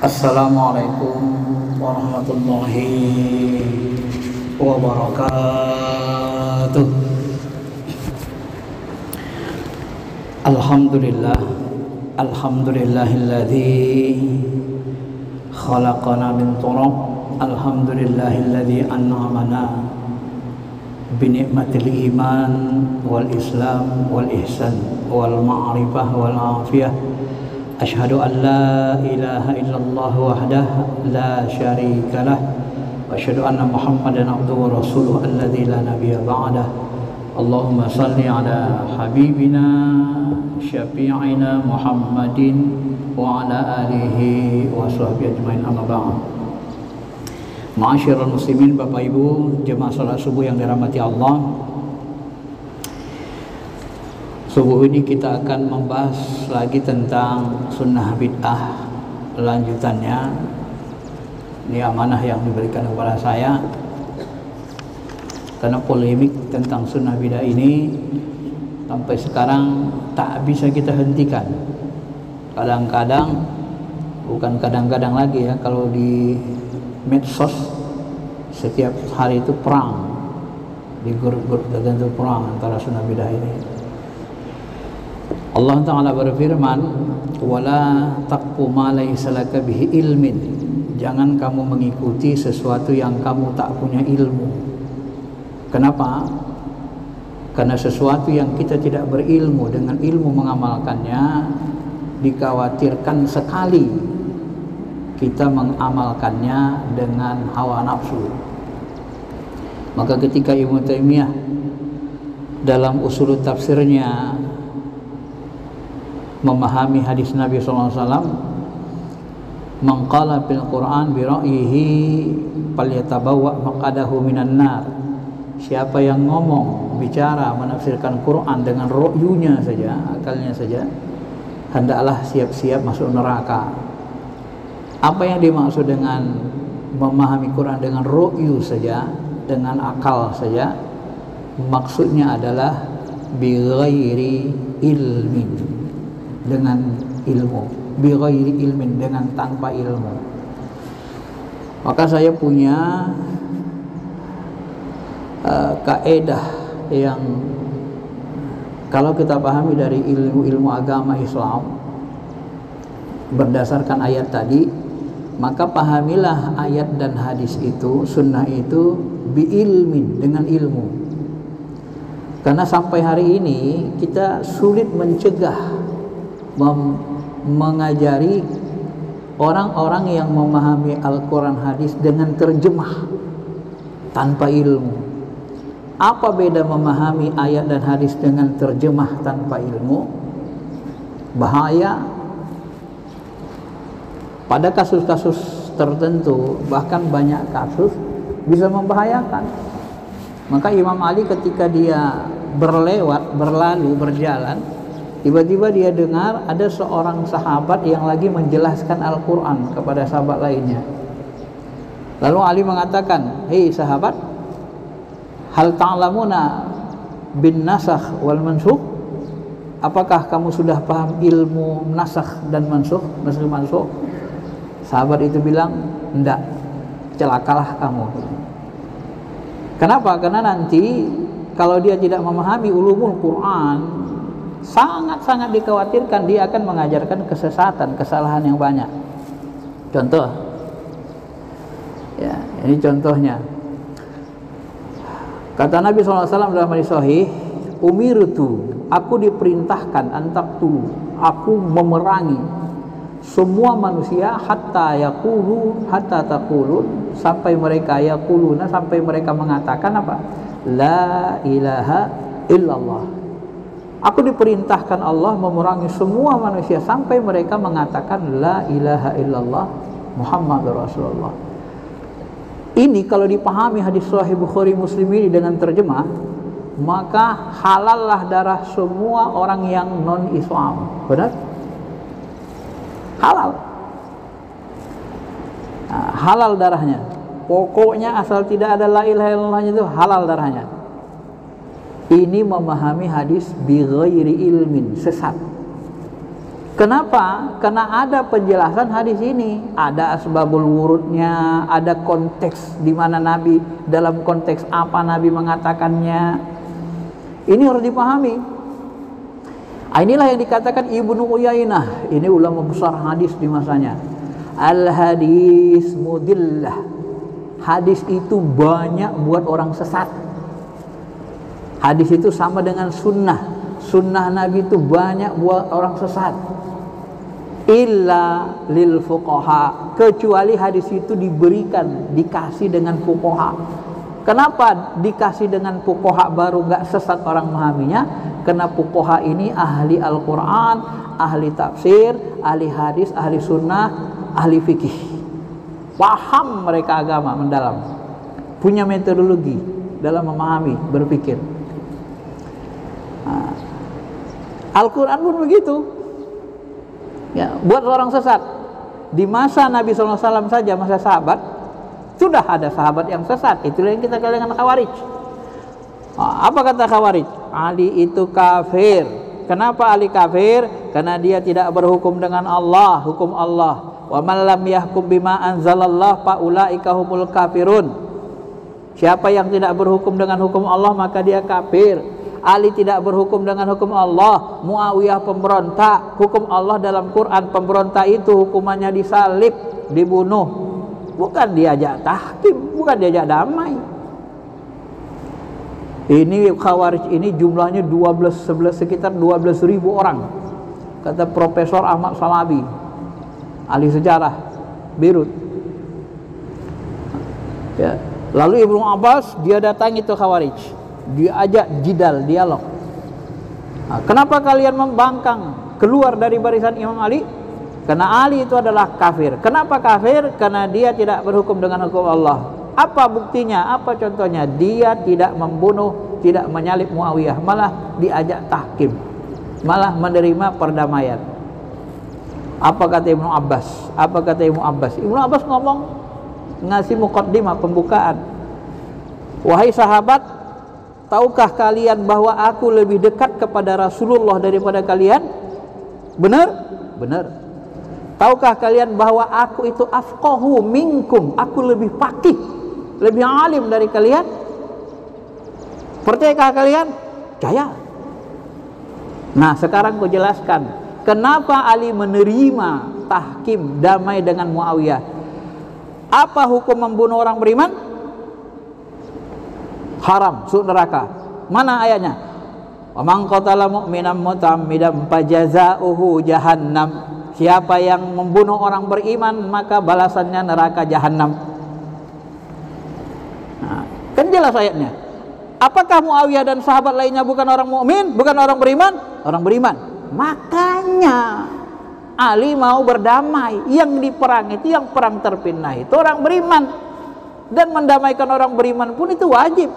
Assalamualaikum warahmatullahi wabarakatuh. Alhamdulillahilladzi khalaqana min turab. Alhamdulillahilladzi an'amana bi ni'matil iman wal islam wal ihsan wal ma'rifah wal afiyah. Asyhadu an la ilaha illallah wahdah la syarika lah wa asyhadu anna Muhammadan abduhu wa rasuluhu alladzi la nabiyya ba'dah. Allahumma salli ala habibina syafi'ina Muhammadin wa ala alihi wa sahbihi ajmain, amma ba'd. Ma'asyiral muslimin, Bapak Ibu jemaah salat subuh yang dirahmati Allah. Subuh ini kita akan membahas lagi tentang sunnah bid'ah lanjutannya. Ini amanah yang diberikan kepada saya, karena polemik tentang sunnah bid'ah ini sampai sekarang tak bisa kita hentikan. Kadang-kadang, bukan kadang-kadang lagi ya, kalau di medsos setiap hari itu perang, di grup-grup tertentu perang antara sunnah bid'ah ini. Allah Ta'ala berfirman, wala taqfu ma laysa laka bihi ilmin. Jangan kamu mengikuti sesuatu yang kamu tak punya ilmu. Kenapa? Karena sesuatu yang kita tidak berilmu, dengan ilmu mengamalkannya, dikhawatirkan sekali kita mengamalkannya dengan hawa nafsu. Maka ketika Ibnu Taimiyah dalam usul tafsirnya memahami hadis Nabi SAW, man qala fil Quran bi ra'yihi falyatabawwa maq'adahu minan nar. Siapa yang ngomong, bicara, menafsirkan Quran dengan ru'yunya saja, akalnya saja, hendaklah siap-siap masuk neraka. Apa yang dimaksud dengan memahami Quran dengan ru'yu saja, dengan akal saja? Maksudnya adalah bi ghairi ilmin, dengan ilmu, bi ghairi ilmin, dengan tanpa ilmu. Maka saya punya kaedah yang kalau kita pahami dari ilmu agama Islam berdasarkan ayat tadi, maka pahamilah ayat dan hadis itu, sunnah itu bi ilmin, dengan ilmu. Karena sampai hari ini kita sulit mencegah mengajari orang-orang yang memahami Al-Quran hadis dengan terjemah tanpa ilmu. Apa beda memahami ayat dan hadis dengan terjemah tanpa ilmu? Bahaya. Pada kasus-kasus tertentu, bahkan banyak kasus, bisa membahayakan. Maka Imam Ali ketika dia berlalu, berjalan, tiba-tiba dia dengar ada seorang sahabat yang lagi menjelaskan Al-Quran kepada sahabat lainnya. Lalu Ali mengatakan, hei sahabat, hal ta'lamuna bin nasakh wal mansukh? Apakah kamu sudah paham ilmu nasakh dan mansukh, naskh mansukh? Sahabat itu bilang, enggak, celakalah kamu. Kenapa? Karena nanti kalau dia tidak memahami ulumul Quran, sangat-sangat dikhawatirkan dia akan mengajarkan kesesatan, kesalahan yang banyak. Contoh, ya, ini contohnya. Kata Nabi SAW dalam hadis sahih, umirtu, aku diperintahkan, antaktulu, aku memerangi semua manusia hatta yaqulu, hatta taqulun, sampai mereka yaquluna, sampai mereka mengatakan apa? La ilaha illallah. Aku diperintahkan Allah memerangi semua manusia sampai mereka mengatakan la ilaha illallah Muhammadur Rasulullah. Ini kalau dipahami hadis Sahih Bukhari Muslim ini dengan terjemah, maka halallah darah semua orang yang non-Islam. Benar? Halal. Nah, halal darahnya. Pokoknya asal tidak ada la ilaha illallah itu halal darahnya. Ini memahami hadis bi ghairi ilmin, sesat. Kenapa? Karena ada penjelasan hadis ini, ada asbabul wurudnya, ada konteks di mana Nabi, dalam konteks apa Nabi mengatakannya. Ini harus dipahami. Inilah yang dikatakan Ibnu Uyainah, ini ulama besar hadis di masanya. Al hadis mudillah. Hadis itu banyak buat orang sesat. Hadis itu sama dengan sunnah. Sunnah Nabi itu banyak buat orang sesat. Illa lil fuqaha, kecuali hadis itu dikasih dengan fuqaha. Kenapa dikasih dengan fuqaha baru gak sesat orang memahaminya? Karena fuqaha ini ahli Al-Quran, ahli tafsir, ahli hadis, ahli sunnah, ahli fikih. Paham mereka agama mendalam, punya metodologi dalam memahami, berpikir. Al-Quran pun begitu ya, buat orang sesat. Di masa Nabi SAW saja, masa sahabat, sudah ada sahabat yang sesat. Itulah yang kita katakan Khawarij. Apa kata Khawarij? Ali itu kafir. Kenapa Ali kafir? Karena dia tidak berhukum dengan Allah, hukum Allah. Wa man lam yahkum bima anzalallah fa ulaika humul kafirun. Siapa yang tidak berhukum dengan hukum Allah maka dia kafir. Ali tidak berhukum dengan hukum Allah. Muawiyah pemberontak. Hukum Allah dalam Quran, pemberontak itu hukumannya disalib, dibunuh. Bukan diajak tahkim, bukan diajak damai. Ini Khawarij ini jumlahnya sekitar 12.000 orang. Kata Profesor Ahmad Salabi, ahli sejarah Beirut. Ya. Lalu Ibnu Abbas dia datangi itu Khawarij. Diajak jidal, dialog. Nah, kenapa kalian membangkang keluar dari barisan Imam Ali? Karena Ali itu adalah kafir. Kenapa kafir? Karena dia tidak berhukum dengan hukum Allah. Apa buktinya? Apa contohnya? Dia tidak membunuh, tidak menyalib Muawiyah, malah diajak tahkim, malah menerima perdamaian. Apa kata Ibnu Abbas? Apa kata Ibnu Abbas? Ibnu Abbas ngomong, ngasih muqaddimah, pembukaan. Wahai sahabat, tahukah kalian bahwa aku lebih dekat kepada Rasulullah daripada kalian? Benar? Benar. Tahukah kalian bahwa aku itu afqahu minkum, aku lebih faqih, lebih alim dari kalian? Percayakah kalian? Percaya. Nah, sekarang aku jelaskan kenapa Ali menerima tahkim damai dengan Muawiyah. Apa hukum membunuh orang beriman? Haram, masuk neraka. Mana ayatnya? Wa man qatala mu'minan muta'ammidan fajaza'uhu jahannam. Siapa yang membunuh orang beriman maka balasannya neraka jahanam. Nah, kan jelas ayatnya. Apakah Muawiyah dan sahabat lainnya bukan orang mukmin, bukan orang beriman? Orang beriman. Makanya Ali mau berdamai. Yang diperang itu, yang perang terpindah itu orang beriman. Dan mendamaikan orang beriman pun itu wajib.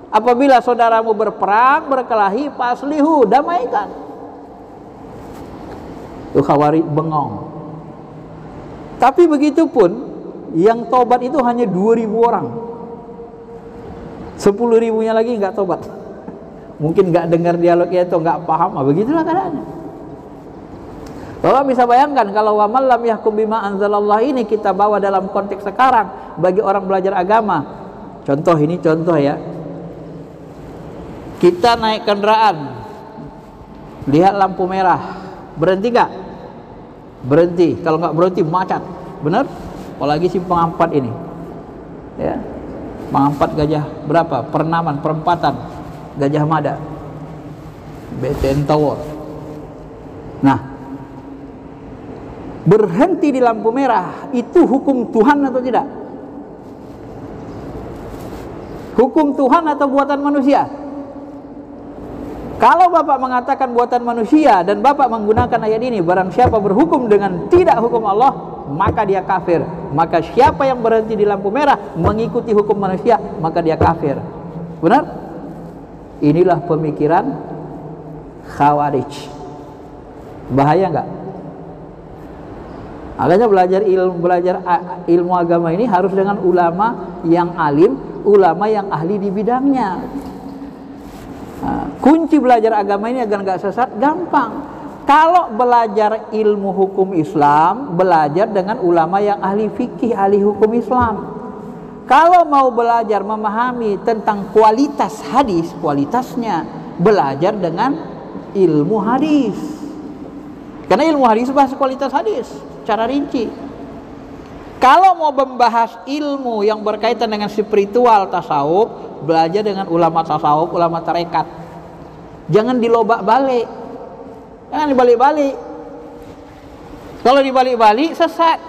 Apabila saudaramu berperang, berkelahi, faslihu, damaikan. Itu Khawarij bengong. Tapi begitu pun yang tobat itu hanya 2.000 orang. 10.000-nya lagi nggak tobat. Mungkin nggak dengar dialognya itu, nggak paham. Begitulah keadaannya. Bapak bisa bayangkan kalau wa man lam yahkum bima anzalallah ini kita bawa dalam konteks sekarang bagi orang belajar agama. Contoh ini contoh ya. Kita naik kendaraan, lihat lampu merah, berhenti nggak? Berhenti. Kalau nggak berhenti macet, benar? Apalagi simpang 4 ini, ya, simpang 4 Gajah berapa? Pernaman, perempatan Gajah Mada, BTN Tower. Nah, berhenti di lampu merah itu hukum Tuhan atau tidak? Hukum Tuhan atau buatan manusia? Kalau Bapak mengatakan buatan manusia dan Bapak menggunakan ayat ini, barang siapa berhukum dengan tidak hukum Allah, maka dia kafir. Maka siapa yang berhenti di lampu merah mengikuti hukum manusia, maka dia kafir. Benar? Inilah pemikiran Khawarij. Bahaya enggak? Makanya belajar ilmu agama ini harus dengan ulama yang alim, ulama yang ahli di bidangnya. Kunci belajar agama ini agar nggak sesat gampang. Kalau belajar ilmu hukum Islam, belajar dengan ulama yang ahli fikih, ahli hukum Islam. Kalau mau belajar memahami tentang kualitas hadis, kualitasnya belajar dengan ilmu hadis. Karena ilmu hadis bahas kualitas hadis secara rinci. Kalau mau membahas ilmu yang berkaitan dengan spiritual tasawuf, belajar dengan ulama tasawuf, ulama tarekat. Jangan dilobak-balik. Jangan dibalik-balik. Kalau dibalik-balik sesat.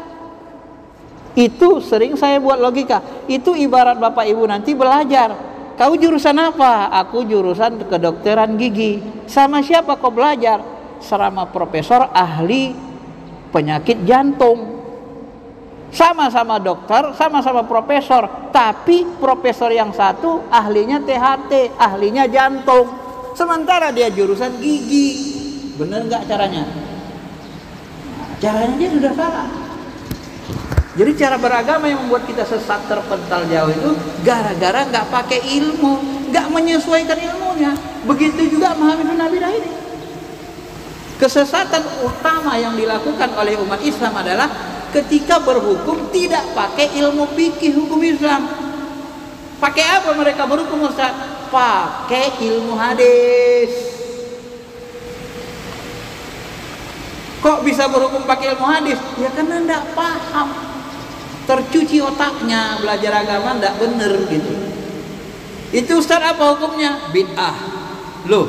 Itu sering saya buat logika. Itu ibarat Bapak Ibu nanti belajar. Kau jurusan apa? Aku jurusan kedokteran gigi. Sama siapa kau belajar? Sama profesor ahli penyakit jantung. Sama-sama dokter, sama-sama profesor, tapi profesor yang satu ahlinya THT, ahlinya jantung, sementara dia jurusan gigi. Benar nggak caranya? Caranya dia sudah salah. Jadi cara beragama yang membuat kita sesat terpental jauh itu gara-gara nggak pakai ilmu, nggak menyesuaikan ilmunya. Begitu juga memahami sunnah bidah ini. Kesesatan utama yang dilakukan oleh umat Islam adalah ketika berhukum tidak pakai ilmu fikih hukum Islam. Pakai apa mereka berhukum, Ustaz? Pakai ilmu hadis. Kok bisa berhukum pakai ilmu hadis? Ya karena tidak paham. Tercuci otaknya, belajar agama tidak benar gitu. Itu Ustaz apa hukumnya? Bid'ah. Loh,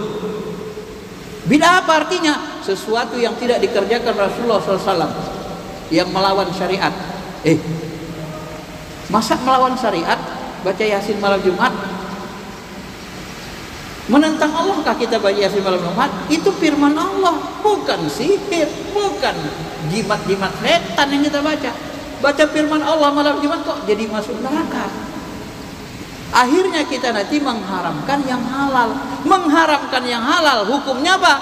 bid'ah apa artinya? Sesuatu yang tidak dikerjakan Rasulullah SAW, yang melawan syariat. Masa melawan syariat? Baca Yasin malam Jumat? Menentang Allahkah kita baca Yasin malam Jumat? Itu firman Allah, bukan sihir, bukan jimat-jimat setan yang kita baca. Baca firman Allah malam Jumat kok jadi masuk neraka? Akhirnya kita nanti mengharamkan yang halal. Mengharamkan yang halal hukumnya apa?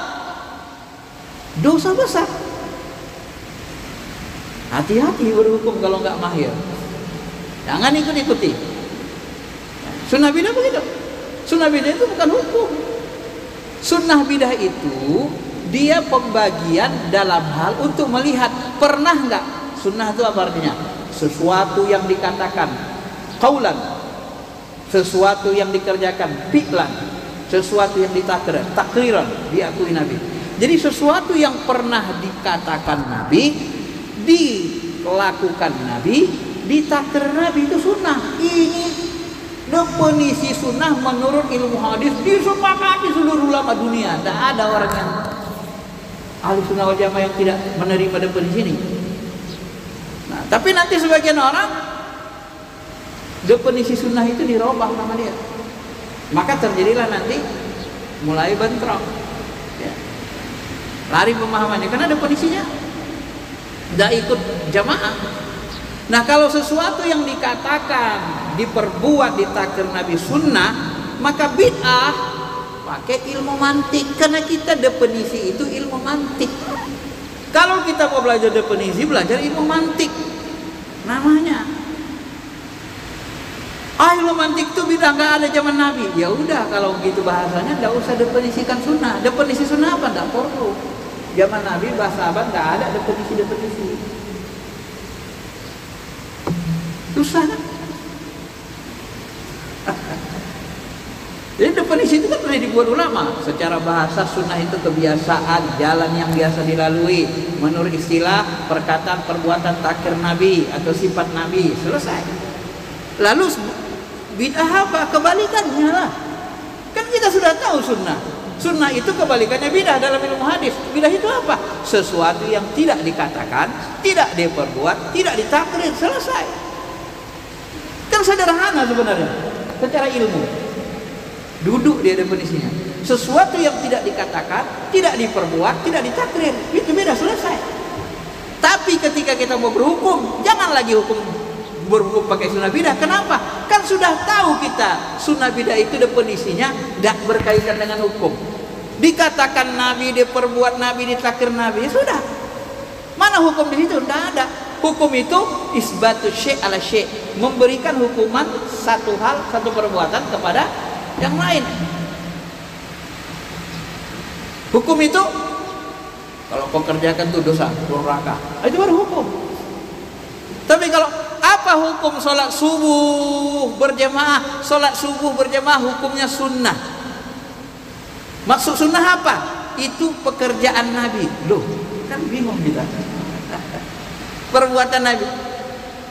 Dosa besar. Hati-hati berhukum kalau nggak mahir. Jangan ikut-ikuti. Sunnah bidah begitu. Sunnah bidah itu bukan hukum. Sunnah bidah itu dia pembagian dalam hal untuk melihat pernah nggak. Sunnah itu apa artinya? Sesuatu yang dikatakan qaulan, sesuatu yang dikerjakan fi'lan, sesuatu yang takriran diakui Nabi. Jadi sesuatu yang pernah dikatakan Nabi, dilakukan Nabi, ditakdir Nabi, itu sunnah. Ini definisi sunnah menurut ilmu hadis disepakati seluruh ulama dunia. Tidak ada orang yang ahli sunnah wal jamaah yang tidak menerima definisi ini. Nah, tapi nanti sebagian orang definisi sunnah itu dirubah sama dia, maka terjadilah nanti mulai bentrok, ya. Lari pemahamannya karena definisinya tidak ikut jamaah. Nah, kalau sesuatu yang dikatakan diperbuat di takdir Nabi sunnah, maka bid'ah pakai ilmu mantik, karena kita definisi itu ilmu mantik. Kalau kita mau belajar definisi, belajar ilmu mantik namanya. Ilmu mantik itu bid'ah, nggak ada zaman Nabi. Ya udah, kalau gitu bahasanya nggak usah definisikan sunnah. Definisi sunnah apa? Nggak perlu. Zaman Nabi bahasa abad nggak ada definisi. Susah kan? Jadi definisi itu kan sudah dibuat ulama. Secara bahasa sunnah itu kebiasaan, jalan yang biasa dilalui menurut istilah perkataan perbuatan takdir Nabi atau sifat Nabi. Selesai. Lalu bid'ah apa? Kebalikannya lah. Kan kita sudah tahu sunnah. Sunnah itu kebalikannya bid'ah dalam ilmu hadis. Bid'ah itu apa? Sesuatu yang tidak dikatakan, tidak diperbuat, tidak ditakrir. Selesai. Kan sederhana sebenarnya secara ilmu. Duduk dia definisinya. Sesuatu yang tidak dikatakan, tidak diperbuat, tidak ditakrir, itu beda, selesai. Tapi ketika kita mau berhukum, jangan lagi berhukum pakai sunnah bidah. Kenapa? Kan sudah tahu kita sunnah bidah itu definisinya tidak berkaitan dengan hukum. Dikatakan Nabi, diperbuat Nabi, ditakdir Nabi, ya sudah. Mana hukum di situ? Tidak ada. Hukum itu isbatu syai' ala syai', memberikan hukuman satu hal, satu perbuatan kepada yang lain. Hukum itu kalau kau kerjakan itu dosa, neraka. Itu baru hukum. Tapi kalau apa hukum sholat subuh berjamaah? Sholat subuh berjamaah hukumnya sunnah. Maksud sunnah apa? Itu pekerjaan Nabi. Loh, kan bingung kita. Perbuatan Nabi.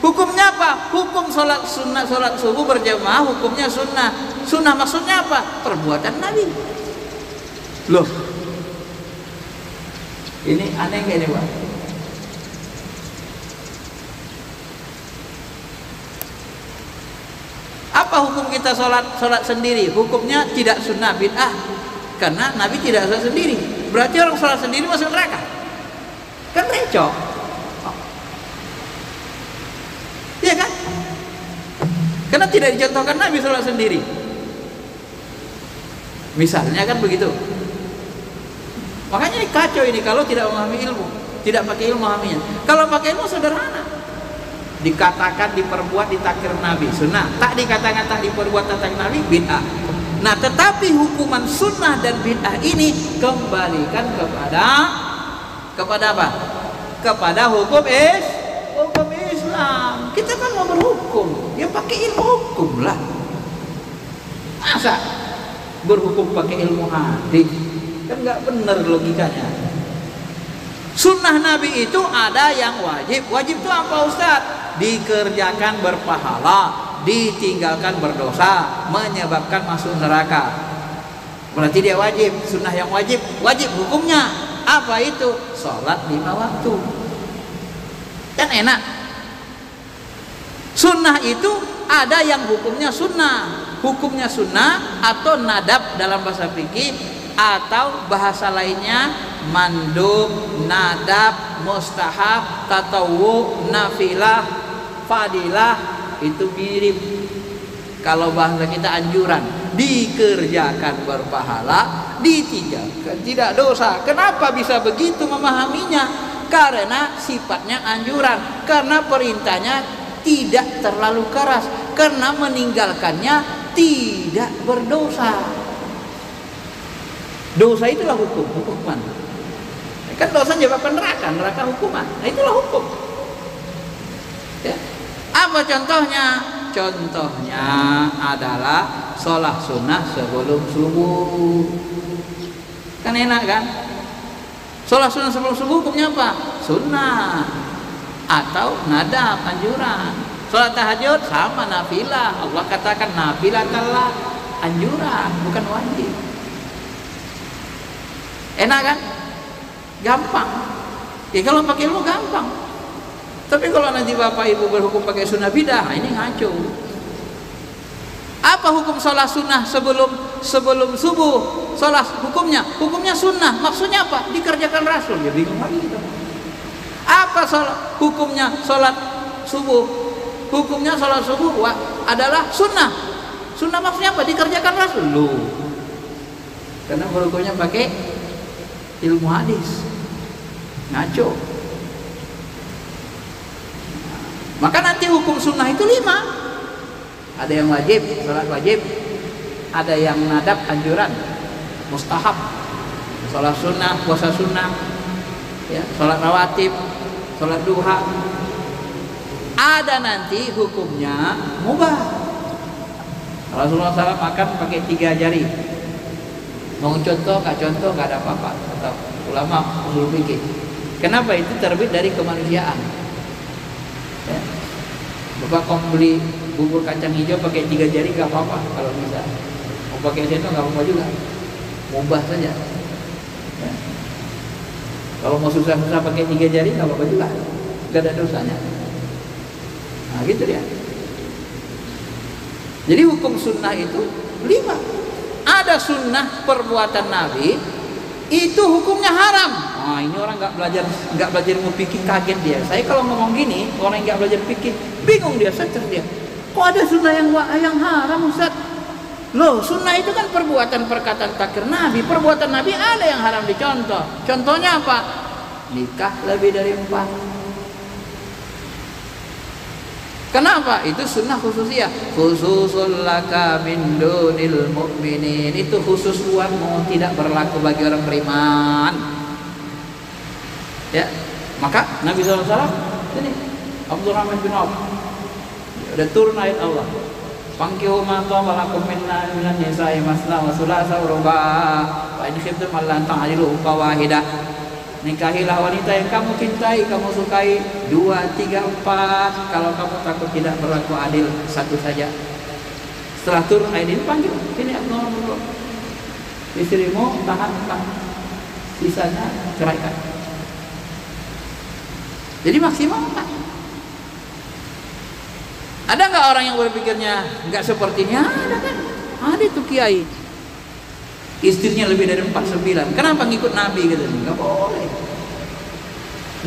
Hukumnya apa? Hukum sholat sunnah, sholat subuh berjamaah hukumnya sunnah. Sunnah maksudnya apa? Perbuatan Nabi. Loh, ini aneh gak ini, Pak? Apa hukum kita sholat sendiri? Hukumnya tidak sunnah, bid'ah. Karena Nabi tidak sholat sendiri. Berarti orang sholat sendiri masuk neraka. Kan recok. Iya kan? Karena tidak dicontohkan Nabi sholat sendiri. Misalnya kan begitu. Makanya kacau ini kalau tidak memahami ilmu, tidak pakai ilmu memahaminya. Kalau pakai ilmu sederhana, dikatakan, diperbuat, ditakdir Nabi, sunnah. Tak dikatakan, tak diperbuat, tak Nabi, bid'ah. Nah, tetapi hukuman sunnah dan bid'ah ini kembalikan kepada apa? Kepada hukum Islam. Kita kan mau berhukum, ya pakai ilmu hukum lah. Masa berhukum pakai ilmu hadis? Kan nggak benar logikanya. Sunnah Nabi itu ada yang wajib. Wajib itu apa, Ustaz? Dikerjakan berpahala, ditinggalkan berdosa, menyebabkan masuk neraka. Berarti dia wajib. Sunnah yang wajib hukumnya apa itu? Sholat 5 waktu. Kan enak. Sunnah itu ada yang hukumnya sunnah. Hukumnya sunnah atau nadab dalam bahasa fikih, atau bahasa lainnya mandub, nadab, mustahab, tatawwu, nafilah, fadilah, itu mirip. Kalau bahasa kita anjuran, dikerjakan berpahala, ditinggalkan tidak dosa. Kenapa bisa begitu memahaminya? Karena sifatnya anjuran, karena perintahnya tidak terlalu keras, karena meninggalkannya tidak berdosa. Dosa itulah hukuman. Kan dosa menyebabkan neraka hukuman. Nah, itulah hukum. Ya. Apa contohnya? Contohnya adalah sholat sunnah sebelum subuh. Kan enak kan? Sholat sunnah sebelum subuh hukumnya apa? Sunnah atau nadab, anjuran. Sholat tahajud sama nafilah. Allah katakan nafilah adalah anjuran, bukan wajib. Enak kan? Gampang. Ya kalau pakai ilmu gampang. Tapi kalau nanti Bapak Ibu berhukum pakai sunnah bidah, ini ngaco. Apa hukum sholat sunnah sebelum subuh? Sholat hukumnya sunnah. Maksudnya apa? Dikerjakan Rasul. Ya bingung lagi kita. Apa hukumnya sholat subuh? Hukumnya sholat subuh adalah sunnah. Sunnah maksudnya apa? Dikerjakan Rasul. Loh. Karena berhukumnya pakai ilmu hadis, ngaco. Maka nanti hukum sunnah itu 5. Ada yang wajib, sholat wajib. Ada yang nadab, anjuran, mustahab, sholat sunnah, puasa sunnah, ya, sholat rawatib, sholat duha. Ada nanti hukumnya mubah. Rasulullah SAW makan pakai 3 jari. Mau contoh, gak ada apa-apa. Atau ulama usul fikih. Kenapa? Itu terbit dari kemanusiaan. Ya. Bapak kalau beli bubur kacang hijau pakai 3 jari gak apa-apa kalau bisa. Mau pakai sendok gak apa-apa juga. Mubah saja. Ya. Kalau mau susah-susah pakai 3 jari gak apa-apa juga. Gak ada dosanya. Nah gitu dia. Jadi hukum sunnah itu 5. Ada ada sunnah perbuatan Nabi itu hukumnya haram. Ini orang nggak belajar ilmu fikih, kaget dia. Saya kalau ngomong gini, orang yang nggak belajar fikih bingung dia, secer dia. Kok ada sunnah yang haram, Ustaz? Loh, sunnah itu kan perbuatan perkataan takdir Nabi. Perbuatan Nabi ada yang haram dicontoh. Contohnya apa? Nikah lebih dari 4. Kenapa? Itu sunnah khususiyah. Khususul laka min dunil mu'minin. Itu khusus buatmu, tidak berlaku bagi orang beriman. Ya, maka Nabi SAW ini Abdurrahman bin Auf, udah turun ayat Allah. Fankihu ma taba lakum minan nisa'i masna wa thulatha wa ruba' wa in khiftum alla ta'dilu fawahidah. Nikahilah wanita yang kamu cintai, kamu sukai 2, 3, 4. Kalau kamu takut tidak berlaku adil, 1 saja. Setelah turun ayat ini, panggil ini Abdurrahman, istrimu tahan, sisanya ceraikan. Jadi maksimal 4. Ada nggak orang yang berpikirnya nggak seperti ini? Ada kan? Ada itu kiai, istrinya lebih dari 4, 9. Kenapa ngikut Nabi gitu? Nggak boleh.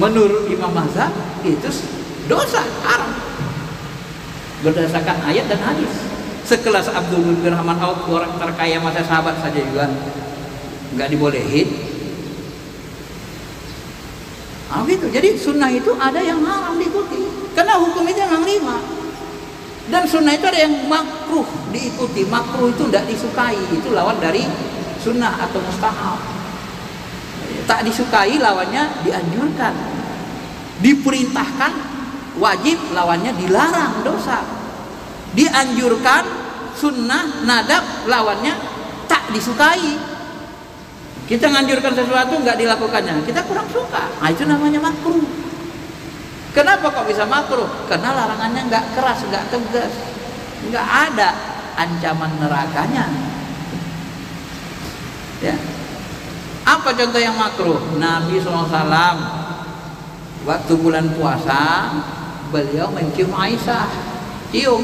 Menurut Imam Mazhab itu dosa, haram. Berdasarkan ayat dan hadis. Sekelas Abdul bin Rahman Auf, orang terkaya masa sahabat saja juga nggak dibolehin. Gitu. Jadi sunnah itu ada yang haram diikuti, karena hukum itu yang lima. Dan sunnah itu ada yang makruh diikuti. Makruh itu tidak disukai, itu lawan dari sunnah atau mustahab. Tak disukai lawannya dianjurkan, diperintahkan wajib, lawannya dilarang dosa. Dianjurkan sunnah nadab, lawannya tak disukai. Kita nganjurkan sesuatu nggak dilakukannya, kita kurang suka. Itu namanya makruh. Kenapa kok bisa makruh? Karena larangannya nggak keras, nggak tegas, nggak ada ancaman nerakanya. Ya. Apa contoh yang makruh? Nabi SAW waktu bulan puasa beliau mencium Aisyah, cium.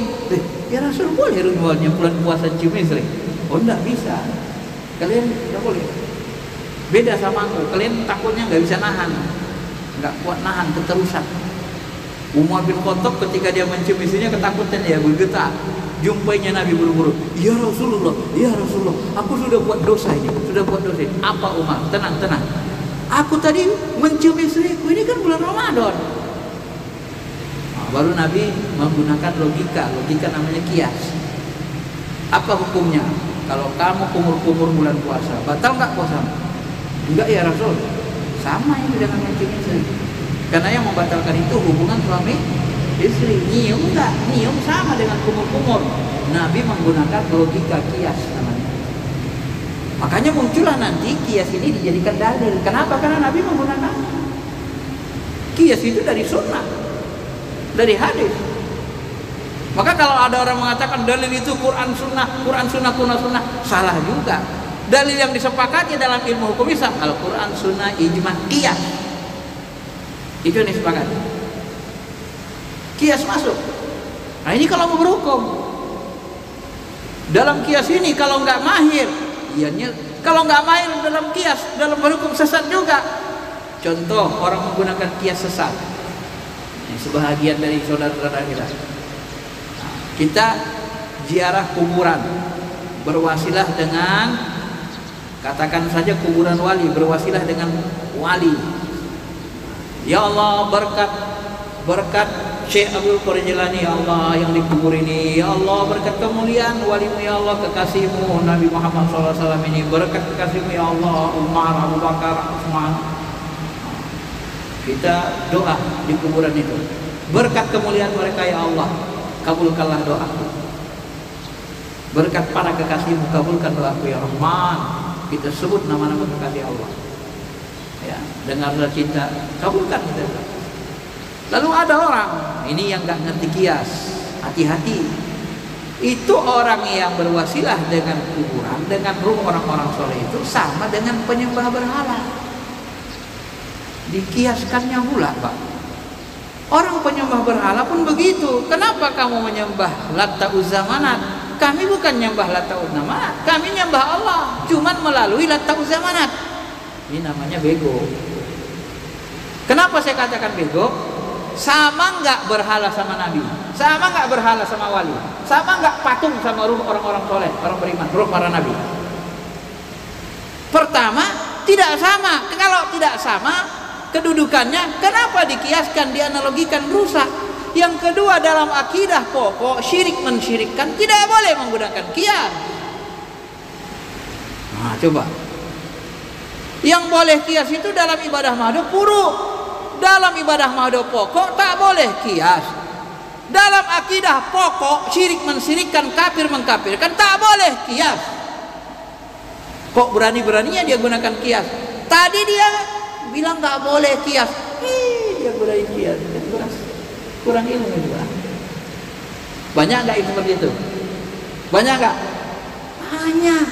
Ya Rasul, boleh ritualnya bulan puasa cium istri? Oh, enggak bisa. Kalian enggak boleh. Beda sama aku. Kalian takutnya nggak bisa nahan, nggak kuat nahan, keterusan. Umar bin Khattab ketika dia mencium istrinya ketakutan, dia bergetar. Jumpainya Nabi buru-buru. Ya Rasulullah, ya Rasulullah, aku sudah buat dosa ini, sudah buat dosa ini. Apa Umar? Tenang, tenang. Aku tadi mencium istriku, ini kan bulan Ramadan. Baru Nabi menggunakan logika namanya kias. Apa hukumnya? Kalau kamu kumur-kumur bulan puasa, batal nggak puasamu? Enggak ya Rasul. Sama ini dengan mencium istri. Karena yang membatalkan itu hubungan suami istri. Nyium enggak? Nyium sama dengan kumur-kumur. Nabi menggunakan logika kias namanya. Makanya muncullah nanti kias ini dijadikan dalil. Kenapa? Karena Nabi menggunakan kias itu dari sunnah, dari hadis. Maka kalau ada orang mengatakan dalil itu Quran sunnah, Quran sunnah, Quran sunnah, salah juga. Dalil yang disepakati dalam ilmu hukum Islam Al-Quran, sunnah, ijma, qiyas. Itu yang disepakati. Qiyas masuk. Nah ini kalau mau berhukum, dalam qiyas ini kalau nggak mahir, kalau nggak mahir dalam qiyas, dalam berhukum sesat juga. Contoh orang menggunakan qiyas sesat. Ini sebahagian dari saudara-saudara kita. Kita ziarah kuburan, berwasilah dengan, katakan saja kuburan wali, berwasilah dengan wali. Ya Allah, berkat Syekh Abdul Qadir Jilani, ya Allah, yang dikubur ini, ya Allah, berkat kemuliaan walimu, ya Allah, kekasihmu Nabi Muhammad SAW ini, berkat kekasihmu, ya Allah, Umar, Abu Bakar, Utsman. Kita doa di kuburan itu, berkat kemuliaan mereka, ya Allah, kabulkanlah doaku. Berkat para kekasihmu, kabulkan doaku, ya Rahman. Kita sebut nama-nama kekasih Allah. Ya, dengarlah cinta, kabulkan kita. Lalu ada orang ini yang nggak ngerti kias, hati-hati. Itu orang yang berwasilah dengan kuburan, dengan ruh orang-orang soleh itu sama dengan penyembah berhala. Dikiaskannya pula, Pak. Orang penyembah berhala pun begitu. Kenapa kamu menyembah Latta Uzza Manat? kami bukan nyembah Lata Uzza Manat, kami nyembah Allah, cuman melalui Lata Uzza Manat. Ini namanya bego. Kenapa saya katakan bego? Sama nggak berhala sama Nabi, sama nggak berhala sama wali, sama nggak patung sama ruh orang-orang soleh, orang beriman, ruh para Nabi. Pertama, tidak sama. Kalau tidak sama kedudukannya, kenapa dikiaskan, dianalogikan rusak? Yang kedua, dalam akidah pokok syirik mensyirikkan, tidak boleh menggunakan kias. Nah, coba. Yang boleh kias itu dalam ibadah mahdoh puruk. Dalam ibadah mahdoh pokok tak boleh kias. Dalam akidah pokok syirik mensyirikkan, kafir mengkafirkan, tak boleh kias. Kok berani-beraninya dia gunakan kias? Tadi dia bilang nggak boleh kias. Dia gunain kias. Kurang ilmu juga. Banyak nggak itu seperti itu? Banyak nggak? Banyak.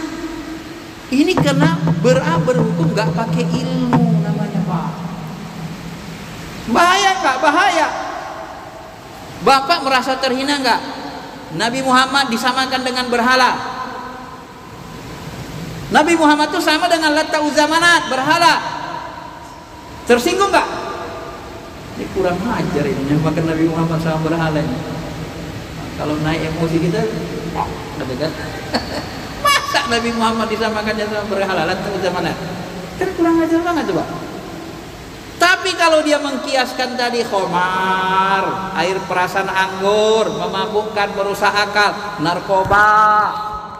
Ini karena berhukum nggak pakai ilmu namanya, Pak. Bahaya nggak? Bahaya. Bapak merasa terhina nggak? Nabi Muhammad disamakan dengan berhala. Nabi Muhammad itu sama dengan Lata Uzza Manat, berhala. Tersinggung nggak? Ini kurang ajar ini, nyamakan Nabi Muhammad sama berhala ini. Nah, kalau naik emosi kita, kan? Masa Nabi Muhammad disamakannya sama berhala, Lata Uzza Manat? Kan kurang ajar banget tuh, Pak. Tapi kalau dia mengkiaskan tadi khomar, air perasan anggur, memabukkan, merusak akal, narkoba,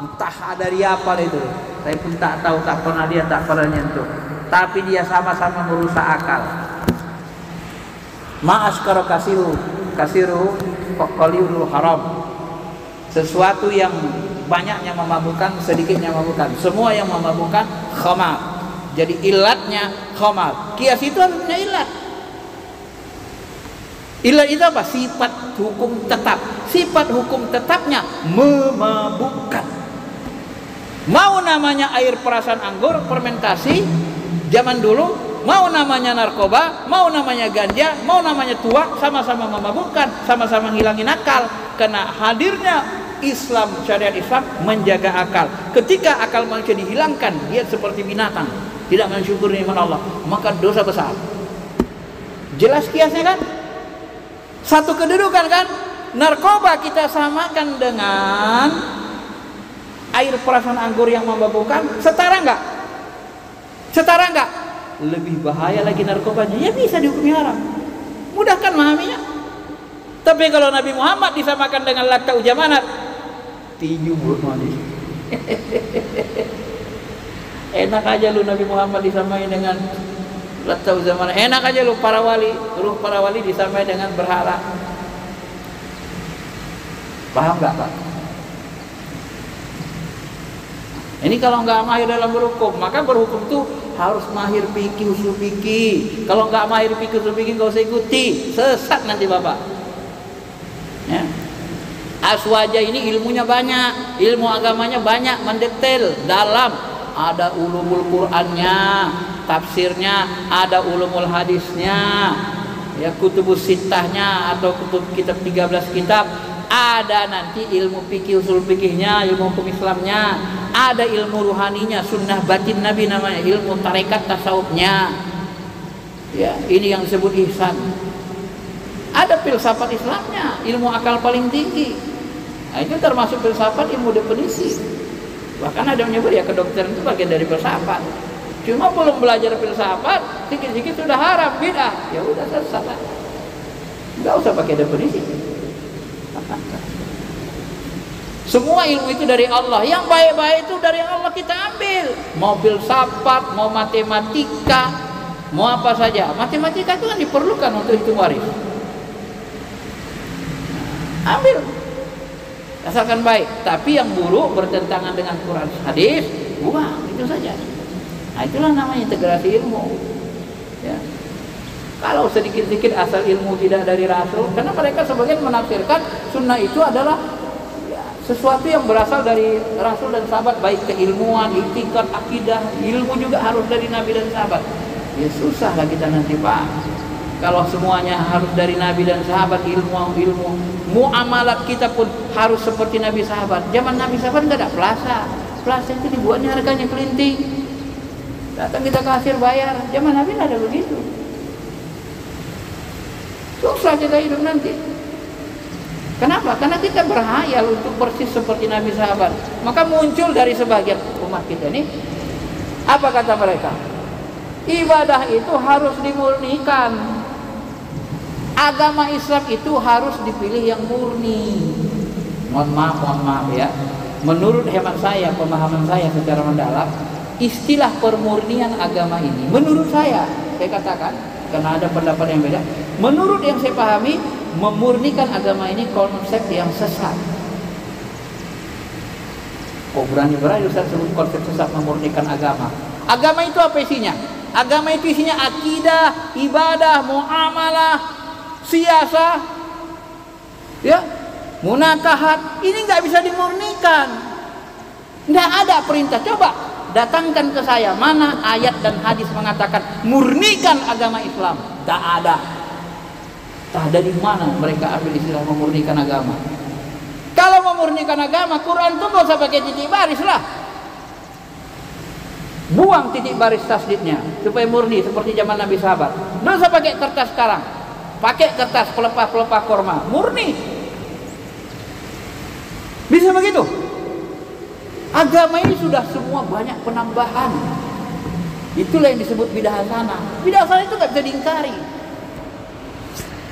entah dari apa itu, saya pun tak tahu, tak pernah dia, tak pernah nyentuh. Tapi dia sama-sama merusak akal. Ma'askara kasiru qaliul haram. Sesuatu yang banyaknya memabukkan, sedikitnya memabukkan. Semua yang memabukkan khamar. Jadi ilatnya khamar. Kias itu harus punya ilat. Ilat itu apa? Sifat hukum tetap. Sifat hukum tetapnya memabukkan. Mau namanya air perasan anggur, fermentasi zaman dulu, mau namanya narkoba, mau namanya ganja, mau namanya tuak, sama-sama memabukkan, sama-sama ngilangin akal. Karena hadirnya Islam, syariat Islam menjaga akal. Ketika akal manusia dihilangkan, dia seperti binatang, tidak mensyukur nikmat Allah, maka dosa besar. Jelas kiasnya kan? Satu kedudukan kan? Narkoba kita samakan dengan air perasan anggur yang memabukkan, setara enggak? Setara enggak? Lebih bahaya lagi narkobanya. Ya bisa dihukumi haram. Mudah kan memahaminya? Tapi kalau Nabi Muhammad disamakan dengan Lata Uzza Manat, tinju buruk manis. Enak aja lu Nabi Muhammad disamain dengan Lata Uzza Manat. Enak aja lu para wali, ruh para wali disamain dengan berhala. Paham nggak, Pak? Ini kalau nggak mahir dalam berhukum, maka berhukum tuh harus mahir fikih, usul fikih. Kalau nggak mahir fikih, usul fikih nggak usah ikuti, sesat nanti Bapak. Ya. Aswaja ini ilmunya banyak, ilmu agamanya banyak, mendetail, dalam. Ada ulumul Qur'annya, tafsirnya, ada ulumul hadisnya, ya kutubus sittahnya atau kitab 13 kitab. Ada nanti ilmu fikih, usul fikihnya, ilmu hukum Islamnya, ada ilmu ruhaninya, sunnah batin Nabi namanya, ilmu tarekat tasawufnya. Ya, ini yang disebut ihsan. Ada filsafat Islamnya, ilmu akal paling tinggi. Nah, itu termasuk filsafat, ilmu definisi. Bahkan ada yang menyebut ya kedokteran itu bagian dari filsafat. Cuma belum belajar filsafat, sedikit-sedikit sudah haram, bid'ah. Ya udah sesat. Enggak usah pakai definisi. Semua ilmu itu dari Allah. Yang baik-baik itu dari Allah kita ambil. Mau filsafat, mau matematika, mau apa saja. Matematika itu kan diperlukan untuk hitung waris. Ambil. Asalkan baik. Tapi yang buruk bertentangan dengan Quran hadis, buang, itu saja. Nah, itulah namanya integrasi ilmu. Ya. Kalau sedikit-sedikit asal ilmu tidak dari Rasul, karena mereka sebagian menafsirkan sunnah itu adalah ya, sesuatu yang berasal dari Rasul dan sahabat, baik keilmuan, iktikad, akidah, ilmu juga harus dari Nabi dan sahabat. Ya susah lah kita nanti, Pak. Kalau semuanya harus dari Nabi dan sahabat, ilmu muamalat kita pun harus seperti Nabi sahabat. Zaman Nabi sahabat nggak ada plaza. Plaza itu dibuatnya harganya kelinting. Datang kita kasir bayar. Zaman Nabi nggak ada begitu. Susah kita hidup nanti. Kenapa? Karena kita berhayal untuk persis seperti Nabi sahabat. Maka muncul dari sebagian umat kita ini, apa kata mereka? Ibadah itu harus dimurnikan. Agama Islam itu harus dipilih yang murni. Mohon maaf ya. Menurut hemat saya, pemahaman saya secara mendalam, istilah permurnian agama ini, menurut saya katakan, karena ada pendapat yang beda. Menurut yang saya pahami, memurnikan agama ini konsep yang sesat. Kok berani-berani Ustaz sebut konsep sesat memurnikan agama? Agama itu apa isinya? Agama itu isinya akidah, ibadah, muamalah, siasah, ya, munakahat. Ini nggak bisa dimurnikan. Nggak ada perintah. Coba datangkan ke saya mana ayat dan hadis mengatakan murnikan agama Islam. Tak ada. Tak dari mana mereka ambil istilah memurnikan agama. Kalau memurnikan agama, Quran tuh nggak usah pakai titik baris lah. Buang titik baris tasdidnya supaya murni seperti zaman Nabi sahabat. Nggak usah pakai kertas sekarang. Pakai kertas pelepah-pelepah korma, murni. Bisa begitu? Agama ini sudah semua banyak penambahan. Itulah yang disebut bidah hasanah. Bidah hasanah itu nggak bisa diingkari.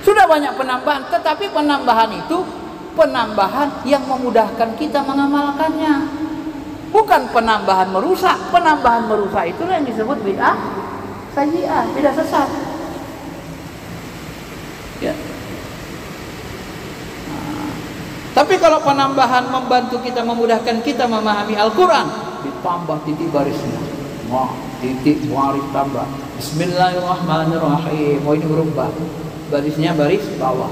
Sudah banyak penambahan, tetapi penambahan itu penambahan yang memudahkan kita mengamalkannya. Bukan penambahan merusak. Penambahan merusak itulah yang disebut bid'ah sayyi'ah, bid'ah sesat. Ya. Tapi kalau penambahan membantu kita, memudahkan kita memahami Al-Quran, ditambah titik barisnya. Wah, titik baris tambah. Bismillahirrahmanirrahim. Oh, ini huruf ba. Barisnya baris bawah.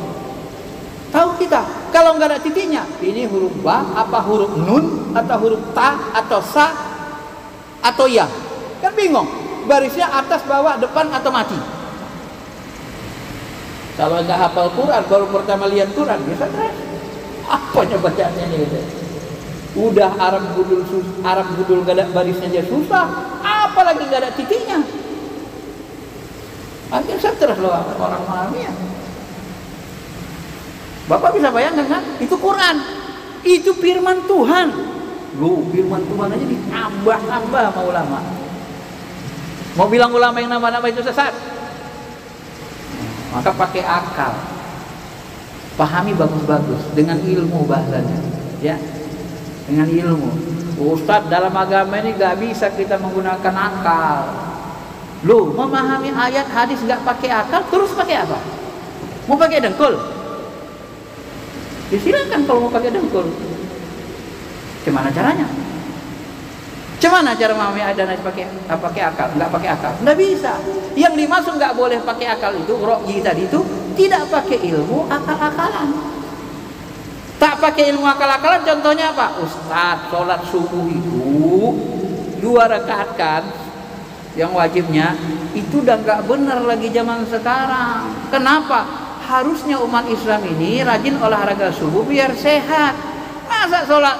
Tahu kita, kalau nggak ada titiknya, ini huruf ba, apa huruf nun, atau huruf ta, atau sa, atau ya. Kan bingung. Barisnya atas, bawah, depan, atau mati. Kalau nggak hafal Quran, baru pertama lihat Quran, bisa stres. Apanya bacaannya ini gitu. Udah Arab gudul gak ada barisnya aja susah, apalagi gak ada titiknya. Akhirnya stres loh orang memahaminya. Bapak bisa bayangkan kan? Itu Quran, itu firman Tuhan. Loh, firman Tuhan aja ditambah-tambah sama ulama. Mau bilang ulama yang nama-nama itu sesat? Maka pakai akal. Pahami bagus-bagus dengan ilmu bahasanya, ya, dengan ilmu. Ustadz, dalam agama ini gak bisa kita menggunakan akal. Loh, memahami ayat hadis gak pakai akal, terus pakai apa? Mau pakai dengkul? Ya silakan kalau mau pakai dengkul. Gimana caranya? Gimana cara memahami ayat dan hadis pakai akal? Gak pakai akal? Nggak bisa. Yang dimaksud gak boleh pakai akal itu, ro'yi tadi itu, tidak pakai ilmu akal-akalan. Tak pakai ilmu akal-akalan, contohnya apa? Ustaz, sholat subuh itu 2 rakaat kan, yang wajibnya itu udah nggak benar lagi zaman sekarang. Kenapa? Harusnya umat Islam ini rajin olahraga subuh biar sehat. Masa sholat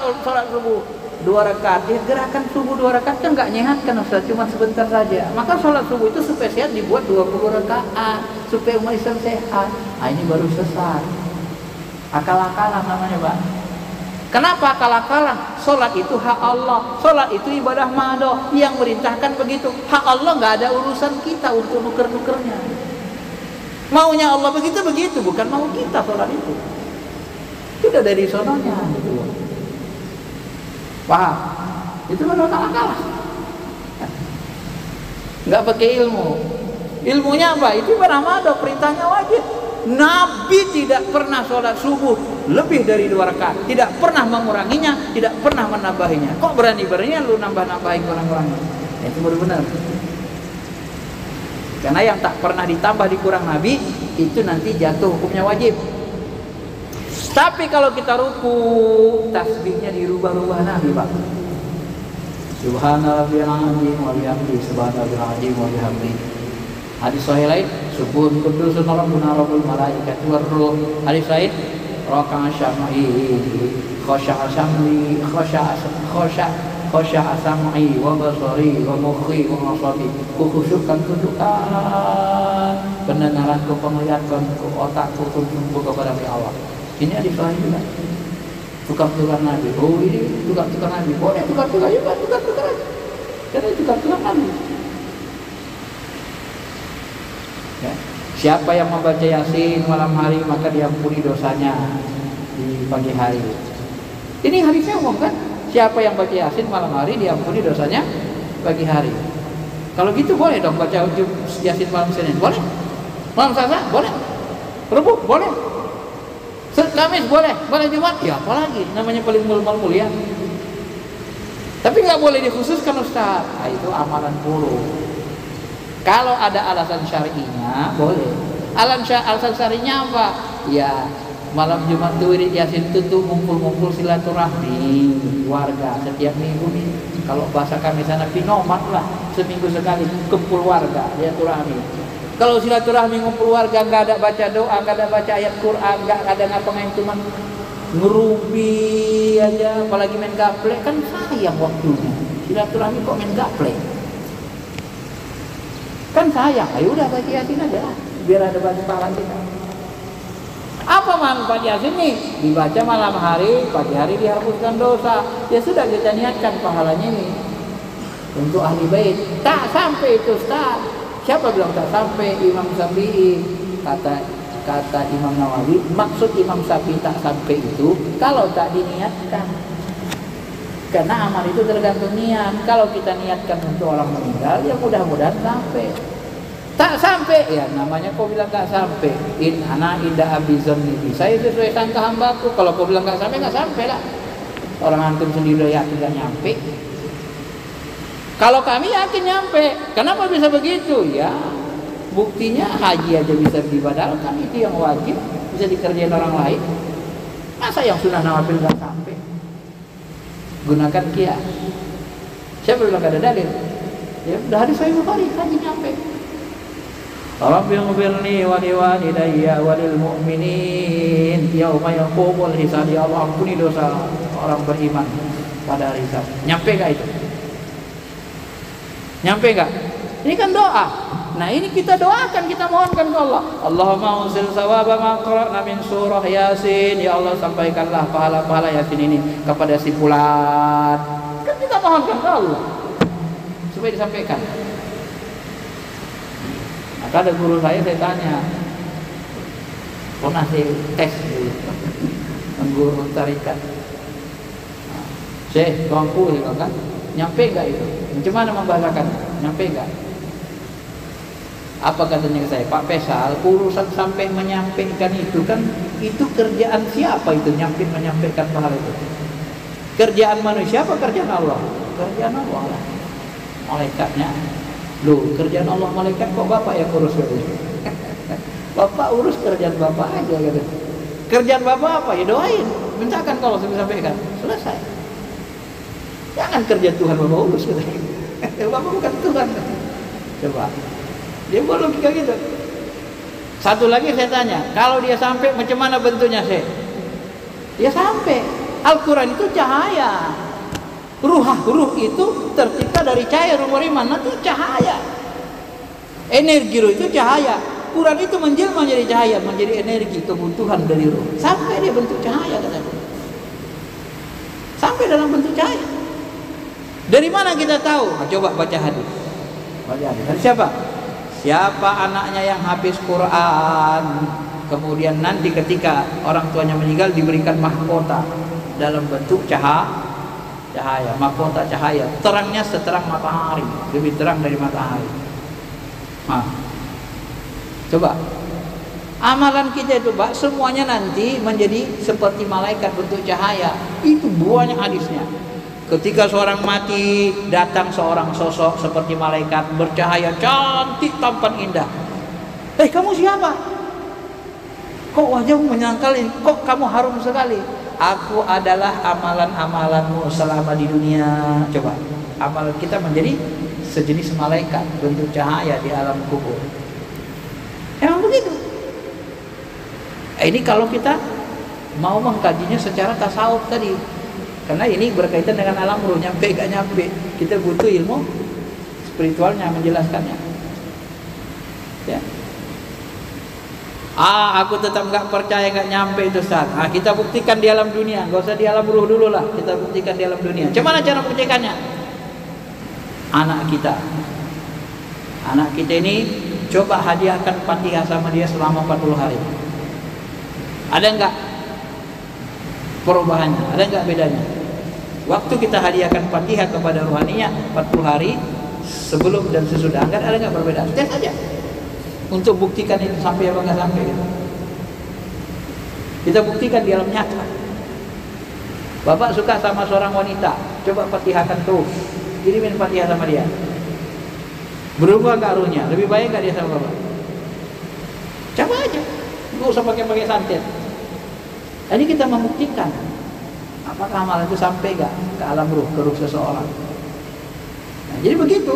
subuh 2 rakaat, gerakan subuh 2 rakaat kan nggak nyehatkan Ustaz, cuma sebentar saja. Maka sholat subuh itu supaya sehat dibuat 20 rakaat supaya umat Islam sehat. Nah, ini baru sesat. Akal-akalan namanya, Pak. Kenapa akal-akalan? Sholat itu hak Allah, sholat itu ibadah mado, yang merintahkan begitu. Hak Allah nggak ada urusan kita untuk nuker-nukernya. Maunya Allah begitu, bukan mau kita sholat itu. Itu udah dari sononya gitu. Paham? Itu kan akal-akalan. Nggak pakai ilmu. Ilmunya apa? Itu bernama perintahnya wajib. Nabi tidak pernah sholat subuh lebih dari 2 rakaat, tidak pernah menguranginya, tidak pernah menambahinya. Kok berani-beraninya lu nambah-nambahin kurang-kurangnya? Itu baru benar. Karena yang tak pernah ditambah dikurang Nabi itu nanti jatuh hukumnya wajib. Tapi kalau kita ruku, tasbihnya dirubah-rubah Nabi, Pak. Subhanallahil azim wa bihamdihi, subhanallahil azim wa bihamdihi. Hadis sahih lain, subuhun kudusun rabbuna rabbul malaikati war ruh. Hadis lain, raka'a syam'i khasha'a sam'i khasha'a sam'i wa basari wa mukhi wa asabi. Khusyukkan pendengaranku, penglihatanku, otakku tunduk kepada Allah. Ini hadis sahih juga. Tukar-tukar Nabi. Oh, ini tukar-tukar Nabi. Boleh tukar-tukar juga, tukar-tukar aja. Karena tukar-tukar Nabi. Ya. Siapa yang membaca Yasin malam hari maka diampuni dosanya di pagi hari. Ini hadisnya umum kan? Siapa yang baca Yasin malam hari diampuni dosanya pagi hari. Kalau gitu boleh dong baca Yasin malam Senin? Boleh? Malam Selasa? Boleh? Rabu? Boleh? Kamis? Boleh? Boleh Jumat? Ya apalagi namanya paling mulia. Tapi nggak boleh dikhususkan Ustaz. Nah, itu amalan buruk. Kalau ada alasan syar'inya boleh. Alasan syar'inya apa? Ya malam Jumat itu wirid Yasin itu tuh ngumpul-ngumpul silaturahmi warga setiap minggu nih. Kalau bahasa kami sana pinomat lah, seminggu sekali kumpul warga silaturahmi. Kalau silaturahmi ngumpul warga nggak ada baca doa, nggak ada baca ayat Quran, nggak ada ngapa-ngapain, cuman ngerupi aja, apalagi main gaplek, kan sayang waktunya. Silaturahmi kok main gaplek? Kan sayang. Ayo udah baca Yasin aja biar ada banyak pahala kita. Apa manfaat Yasin nih? Dibaca malam hari, pagi hari dihapuskan dosa. Ya sudah, kita niatkan pahalanya ini untuk ahli bait. Tak sampai itu Ustaz. Siapa bilang tak sampai? Imam Syafi'i. Kata Imam Nawawi, maksud Imam Syafi'i tak sampai itu kalau tak diniatkan. Karena amal itu tergantung niat. Kalau kita niatkan untuk orang meninggal, ya mudah-mudahan sampai. Tak sampai, ya namanya kau bilang tak sampai. Ana indah abizonni. Saya sesuai sangka hambaku. Kalau kau bilang tak sampai lah. Orang antum sendiri yakin tidak nyampe. Kalau kami yakin nyampe. Kenapa bisa begitu? Ya buktinya haji aja bisa dibadalkan. Itu yang wajib bisa dikerjain orang lain. Masa yang sunnah nawafil tak sampai? Gunakan qiyas. Siapa bilang ada dalil? Ya udah hadis Sahih Bukhari, haji nyampe. Rabbighfirli wa liwalidayya wa lil mu'minin yauma yaqumul hisab. Ya Allah, ampuni dosa orang beriman pada hari hisab. Nyampe enggak itu? Nyampe enggak? Ini kan doa. Nah, ini kita doakan, kita mohonkan ke Allah. Allahumma unzil sawaba ma qara'na min surah Yasin. Ya Allah, sampaikanlah pahala-pahala Yasin ini kepada si fulan. Kan kita mohonkan ke Allah supaya disampaikan. Maka ada guru saya tanya, pernah saya tes dulu, guru tarikat. Syekh, tuanku kan, nyampe enggak itu? Macam mana membahasakan? Nyampe enggak? Apa katanya ke saya? Pak Faisal, urusan sampai menyampaikan itu kan, itu kerjaan siapa itu? Menyampaikan pahala itu? Kerjaan manusia apa kerjaan Allah? Kerjaan Allah lah. Malaikatnya. Loh, kerjaan Allah malaikat kok Bapak yang urus gitu? Bapak urus kerjaan Bapak aja gitu. Kerjaan Bapak apa? Ya doain, mintakan kalau saya sampaikan. Selesai. Jangan kerjaan Tuhan Bapak urus gitu. Bapak bukan Tuhan. Coba. Dia boleh logika gitu. Satu lagi saya tanya, kalau dia sampai macam mana bentuknya saya? Dia sampai. Al-Quran itu cahaya. Ruh itu tercipta dari cahaya, ruh iman nanti cahaya. Energi ruh itu cahaya. Quran itu menjelma menjadi cahaya, menjadi energi kebutuhan dari ruh. Sampai dia bentuk cahaya katanya. Sampai dalam bentuk cahaya. Dari mana kita tahu? Nah, coba baca hadis. Baca hadis. Hadis siapa? Siapa anaknya yang habis Quran, kemudian nanti ketika orang tuanya meninggal diberikan mahkota dalam bentuk cahaya, mahkota cahaya, terangnya seterang matahari, lebih terang dari matahari. Nah, coba amalan kita itu Pak, semuanya nanti menjadi seperti malaikat bentuk cahaya. Itu banyak hadisnya. Ketika seorang mati, datang seorang sosok seperti malaikat bercahaya, cantik, tampan, indah. Kamu siapa? Kok wajahmu menyangkal ini? Kok kamu harum sekali? Aku adalah amalan-amalanmu selama di dunia. Coba, amalan kita menjadi sejenis malaikat bentuk cahaya di alam kubur. Ini kalau kita mau mengkajinya secara tasawuf tadi, karena ini berkaitan dengan alam ruh, nyampe gak nyampe, kita butuh ilmu spiritualnya menjelaskannya. Ya. Aku tetap nggak percaya, nggak nyampe itu Ustaz. Kita buktikan di alam dunia, nggak usah di alam ruh dulu lah. Kita buktikan di alam dunia. Gimana cara buktikannya? Anak kita ini coba hadiahkan Fatihah sama dia selama 40 hari. Ada nggak perubahannya? Ada nggak bedanya? Waktu kita hadiahkan Fatihah kepada rohaninya 40 hari sebelum dan sesudah, ada nggak perbedaan? Tes aja. Untuk buktikan itu sampai apa nggak sampai gitu. Kita buktikan di alam nyata. Bapak suka sama seorang wanita, coba fatihahkan terus, kirimin fatihah sama dia. Berubah nggak ruhnya? Lebih baik nggak dia sama bapak? Coba aja, nggak usah pakai santet. Ini kita membuktikan apakah amalan itu sampai nggak ke alam ruh, ke ruh seseorang. Nah, jadi begitu.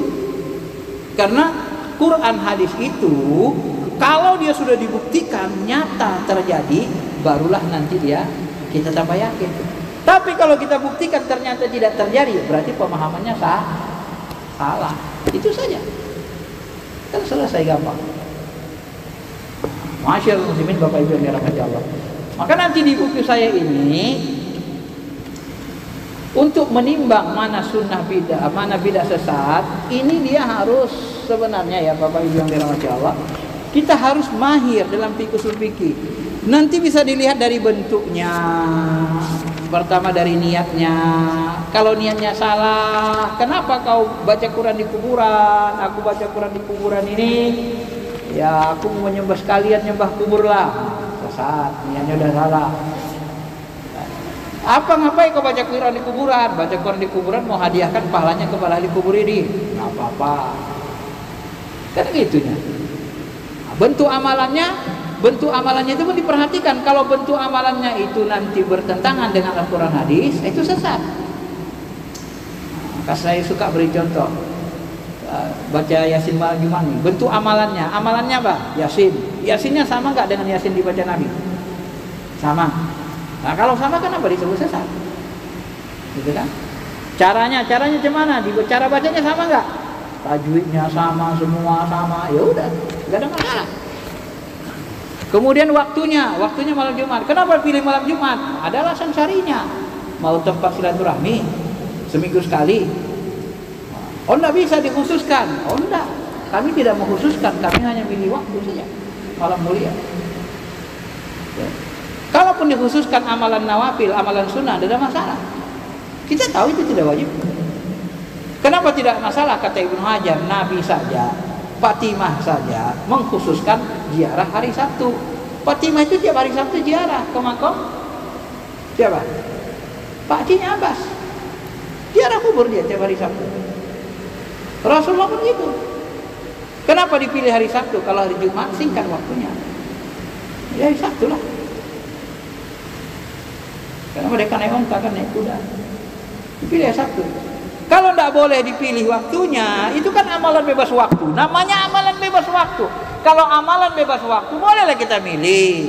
Karena Quran hadis itu kalau dia sudah dibuktikan nyata terjadi, barulah nanti kita tambah yakin. Tapi kalau kita buktikan ternyata tidak terjadi, berarti pemahamannya salah. Itu saja. Kan selesai gampang. Masyaallah muslimin, Bapak Ibu yang dirahmati Allah. Maka nanti di buku saya ini untuk menimbang mana sunnah bidah, mana bidah sesat, ini dia harus sebenarnya ya Bapak Ibu yang dirahmati Allah, kita harus mahir dalam usul fikih. Nanti bisa dilihat dari bentuknya. Pertama dari niatnya. Kalau niatnya salah, kenapa kau baca Quran di kuburan? Aku baca Quran di kuburan ini, ya aku mau menyembah sekalian, nyembah kubur lah. Sesat, niatnya udah salah. Ngapain kau baca Quran di kuburan? Baca Quran di kuburan mau hadiahkan pahalanya kepada ahli kubur ini. Nggak apa-apa. Kan gitunya. Bentuk amalannya itu pun diperhatikan. Kalau bentuk amalannya itu nanti bertentangan dengan Al-Quran hadis, itu sesat. Maka saya suka beri contoh. Baca Yasin malam Jumat nih. Bentuk amalannya apa? Yasin. Yasinnya sama nggak dengan Yasin dibaca Nabi? Sama. Nah kalau sama kenapa disebut sesat? Gitu kan? Caranya gimana? Cara bacanya sama nggak? Tajwidnya sama, semua sama. Ya udah, nggak ada masalah. Kemudian waktunya malam Jumat. Kenapa pilih malam Jumat? Ada alasan syari'nya. Mau tempat silaturahmi seminggu sekali. Oh enggak bisa dikhususkan. Oh enggak, kami tidak mengkhususkan. Kami hanya pilih waktu saja, malam mulia. Ya. Kalaupun dikhususkan amalan nawafil, amalan sunnah, tidak ada masalah. Kita tahu itu tidak wajib. Kenapa tidak masalah? Kata Ibnu Hajar, Nabi saja, Fatimah saja mengkhususkan ziarah hari Sabtu. Fatimah itu tiap hari Sabtu ziarah ke makam siapa? Pak Haji Abbas. Ziarah kubur dia tiap hari Sabtu. Rasulullah pun gitu. Kenapa dipilih hari Sabtu? Kalau hari Jumat singkat waktunya. Ya hari Sabtu lah. Karena mereka naik onta kan naik kuda. Dipilih Sabtu. Kalau tidak boleh dipilih waktunya, itu kan amalan bebas waktu. Namanya amalan bebas waktu. Kalau amalan bebas waktu, bolehlah kita milih.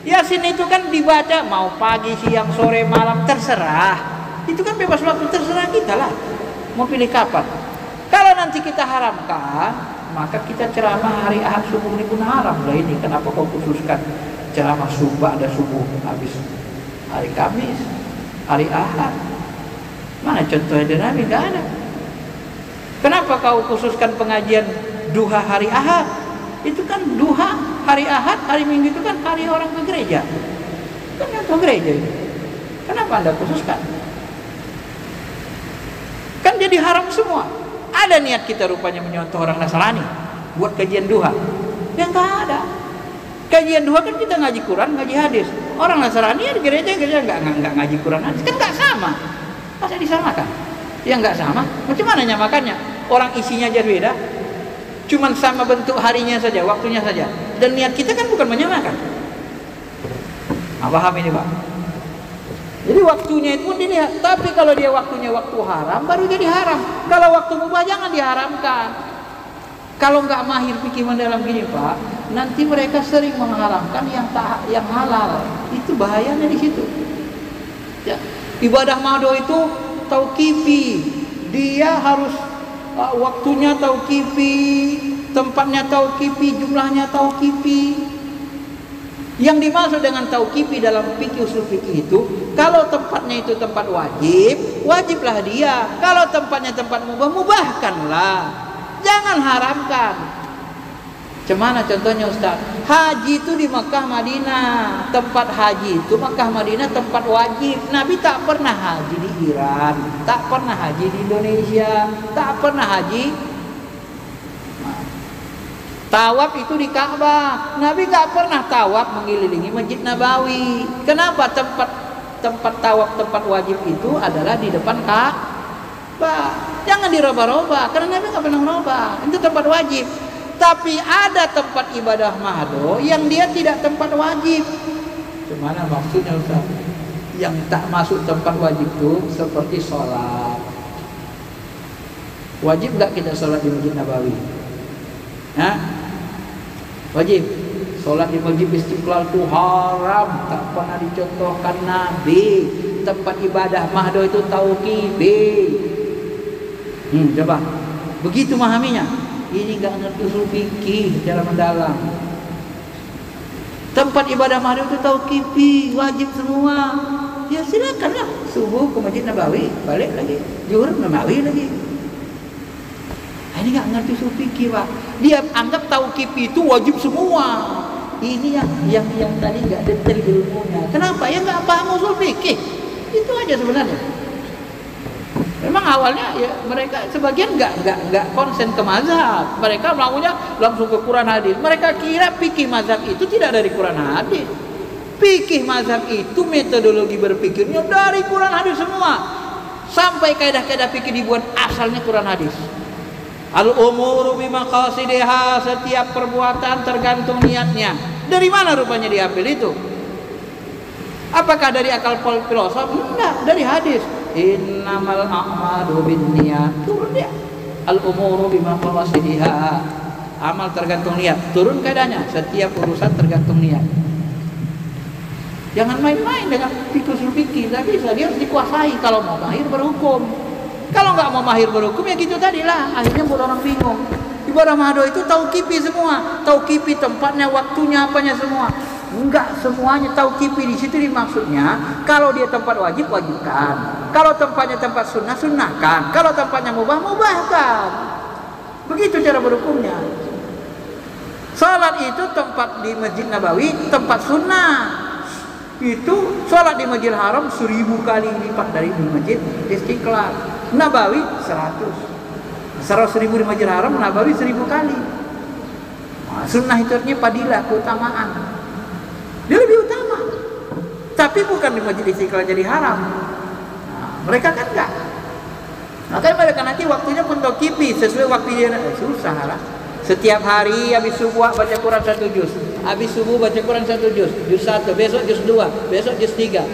Yasin itu kan dibaca mau pagi, siang, sore, malam, terserah. Itu kan bebas waktu, terserah kita lah. Mau pilih kapan. Kalau nanti kita haramkan, maka kita ceramah hari Ahad subuh ini pun haram lah ini. Kenapa kau khususkan ceramah subuh ada subuh habis hari Kamis, hari Ahad? Mana contohnya dari Nabi? Nggak ada. Kenapa kau khususkan pengajian duha hari Ahad? Itu kan duha hari Ahad, hari Minggu itu kan hari orang ke gereja. Kan yang ke gereja itu. Kenapa Anda khususkan? Kan jadi haram semua. Ada niat kita rupanya menyontoh orang Nasrani buat kajian duha. Ya nggak ada. Kajian duha kan kita ngaji Quran, ngaji hadis. Orang Nasrani ya di gereja nggak ngaji Quran hadis, kan nggak sama. Masa disamakan? Ya nggak sama. Macam mana nyamakannya? Orang isinya aja beda. Cuman sama bentuk harinya saja, waktunya saja. Dan niat kita kan bukan menyamakan. Paham ini Pak? Jadi waktunya itu pun dilihat. Tapi kalau dia waktunya waktu haram, baru jadi haram. Kalau waktu mubah jangan diharamkan. Kalau nggak mahir fikih mendalam gini Pak, nanti mereka sering mengharamkan yang halal. Itu bahayanya di situ. Ya. Ibadah mado itu tauqifi, dia harus waktunya tauqifi, tempatnya tauqifi, jumlahnya tauqifi. Yang dimaksud dengan tauqifi dalam fikih usul fikih itu, kalau tempatnya itu tempat wajib, wajiblah dia. Kalau tempatnya tempat mubah, mubahkanlah. Jangan haramkan. Cemana contohnya Ustaz? Haji itu di Mekah Madinah. Tempat haji itu Mekah Madinah tempat wajib. Nabi tak pernah haji di Iran, tak pernah haji di Indonesia, tak pernah haji. Tawaf itu di Ka'bah. Nabi tak pernah tawaf mengelilingi Masjid Nabawi. Kenapa? Tempat tawaf, tempat wajib itu adalah di depan Ka'bah. Jangan dirubah-rubah, karena Nabi nggak pernah merubah. Itu tempat wajib. Tapi ada tempat ibadah mahdo yang dia tidak tempat wajib. Gimana maksudnya Ustaz? Yang tak masuk tempat wajib itu seperti sholat. Wajib nggak kita sholat di Masjid Nabawi? Hah? Wajib. Sholat di Masjid Istiqlal itu haram, tak pernah dicontohkan Nabi. Tempat ibadah mahdo itu tauqifi. Coba begitu memahaminya. Ini nggak ngerti usul fikih secara mendalam. Tempat ibadah mahdo itu tauqifi, wajib semua. Ya silakanlah, subuh ke Masjid Nabawi, balik lagi, zuhur Nabawi lagi. Ini nggak ngerti usul fikih Pak. Dia anggap tauqifi itu wajib semua. Ini yang tadi nggak detail ilmunya. Kenapa? Ya nggak paham usul fikih. Itu aja sebenarnya. Memang awalnya ya mereka sebagian nggak konsen ke mazhab. Mereka melakukannya langsung ke Quran hadis. Mereka kira fikih mazhab itu tidak dari Quran hadis. Fikih mazhab itu metodologi berpikirnya dari Quran hadis semua. Sampai kaidah-kaidah fikih dibuat asalnya Quran hadis. Al-umuru bimaqasidiha, setiap perbuatan tergantung niatnya. Dari mana rupanya diambil itu? Apakah dari akal filosof? Enggak, dari hadis. Innamal a'malu binniyat. Turun dia. Al-umuru bimaqasidiha. Amal tergantung niat. Turun kaidahnya. Setiap urusan tergantung niat. Jangan main-main dengan fikih. Tidak bisa. Dia harus dikuasai. Kalau mau mahir berhukum. Kalau nggak mau mahir berhukum ya gitu tadilah. Akhirnya buat orang bingung. Ibadah mahdo itu tauqifi semua. Tauqifi tempatnya, waktunya, apanya semua. Enggak semuanya tauqifi. Di situ dimaksudnya kalau dia tempat wajib, wajibkan. Kalau tempatnya tempat sunnah, sunnahkan. Kalau tempatnya mubah, mubahkan. Begitu cara berhukumnya. Salat itu tempat di Masjid Nabawi, tempat sunnah. Itu salat di Masjidil Haram 1000 kali lipat dari di Masjid Istiqlal. Nabawi 100. 100.000 di Masjidil Haram, Nabawi 1000 kali. Nah, sunnah itu artinya padilah, keutamaan. Dia lebih utama. Tapi bukan di Masjid Istiqlal jadi haram. Nah, mereka kan enggak. Makanya mereka nanti waktunya pun tauqifi sesuai waktu dia. Susah lah. Setiap hari habis subuh baca Quran 1 juz. Habis subuh baca Quran 1 juz. Juz 1, besok juz 2, besok juz 3.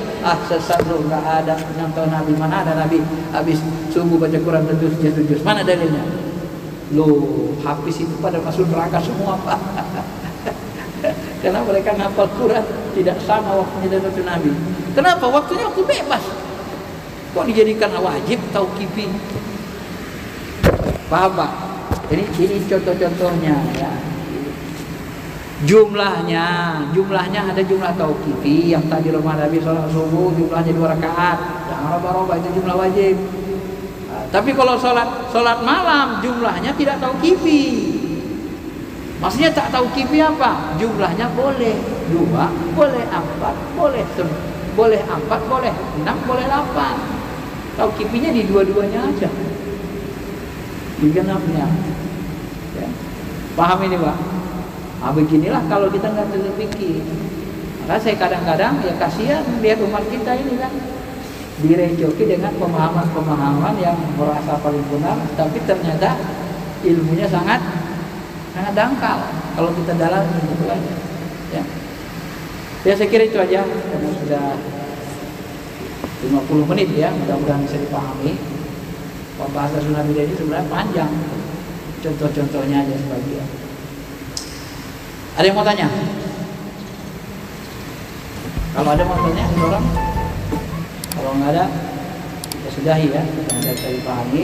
Sesat lu, enggak ada nyontoh Nabi. Mana ada Nabi habis subuh baca Quran 1 juz. Mana dalilnya? Loh, hafiz itu pada masuk neraka semua, Pak. Karena mereka ngapal Quran tidak sama waktunya dengan waktu Nabi. Kenapa? Waktunya waktu bebas. Kok dijadikan wajib tauqifi? Paham, Pak? Ini contoh-contohnya ya. Jumlahnya ada jumlah tauqifi yang tadi rumah Nabi sholat subuh jumlahnya 2 rakaat. Jangan roba-roba, itu jumlah wajib. Tapi kalau sholat malam jumlahnya tidak tauqifi. Maksudnya tak tauqifi apa? Jumlahnya boleh 2, boleh 4, boleh 4, boleh 6, boleh 8. Tauqifinya di dua-duanya aja. Di genapnya. Ya. Paham ini, Pak? Nah, beginilah kalau kita nggak berpikir. Maka saya kadang-kadang ya kasihan lihat umat kita ini kan direcoki dengan pemahaman-pemahaman yang merasa paling benar, tapi ternyata ilmunya sangat dangkal kalau kita dalam gitu kan. Ya saya kira itu aja karena sudah 50 menit ya, mudah-mudahan bisa dipahami. Pembahasan sunnah bidah ini sebenarnya panjang. contoh-contohnya aja sebagian. Ada yang mau tanya? Kalau ada mau tanya, ada orang? Kalau nggak ada, kita sudahi ya. Kita bisa dipahami.